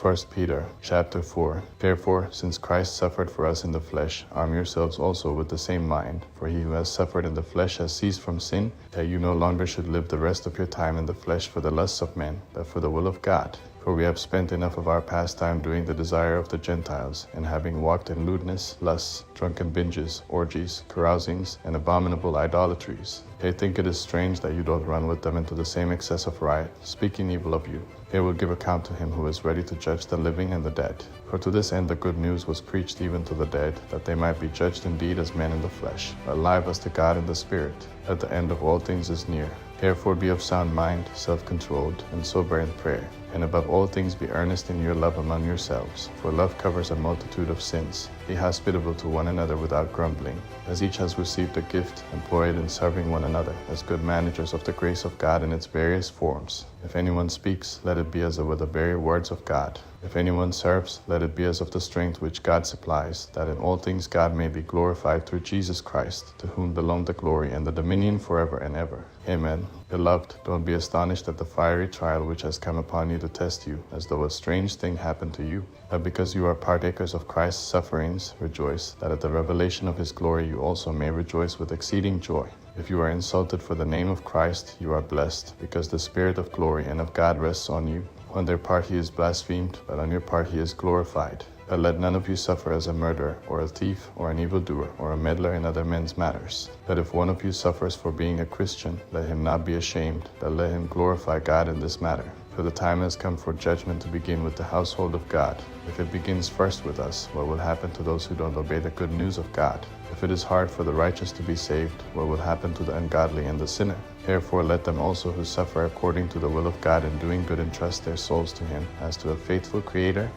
1 Peter chapter 4. Therefore, since Christ suffered for us in the flesh, arm yourselves also with the same mind. For he who has suffered in the flesh has ceased from sin, that you no longer should live the rest of your time in the flesh for the lusts of men, but for the will of God. For we have spent enough of our past time doing the desire of the Gentiles, and having walked in lewdness, lusts, drunken binges, orgies, carousings, and abominable idolatries. They think it is strange that you don't run with them into the same excess of riot, speaking evil of you. They will give account to him who is ready to judge the living and the dead. For to this end the good news was preached even to the dead, that they might be judged indeed as men in the flesh, but alive as to God in the Spirit, that the end of all things is near. Therefore be of sound mind, self-controlled, and sober in prayer. And above all things be earnest in your love among yourselves, for love covers a multitude of sins. Be hospitable to one another without grumbling. As each has received a gift, employ it in serving one another, as good managers of the grace of God in its various forms. If anyone speaks, let it be as with the very words of God. If anyone serves, let it be as of the strength which God supplies, that in all things God may be glorified through Jesus Christ, to whom belong the glory and the dominion forever and ever. Amen. Beloved, don't be astonished at the fiery trial which has come upon you to test you, as though a strange thing happened to you. But because you are partakers of Christ's sufferings, rejoice, that at the revelation of his glory you also may rejoice with exceeding joy. If you are insulted for the name of Christ, you are blessed, because the Spirit of glory and of God rests on you. On their part he is blasphemed, but on your part he is glorified. But let none of you suffer as a murderer, or a thief, or an evildoer, or a meddler in other men's matters. But if one of you suffers for being a Christian, let him not be ashamed, but let him glorify God in this matter. For the time has come for judgment to begin with the household of God. If it begins first with us, what will happen to those who don't obey the good news of God? If it is hard for the righteous to be saved, what will happen to the ungodly and the sinner? Therefore let them also who suffer according to the will of God in doing good entrust their souls to him, as to a faithful Creator,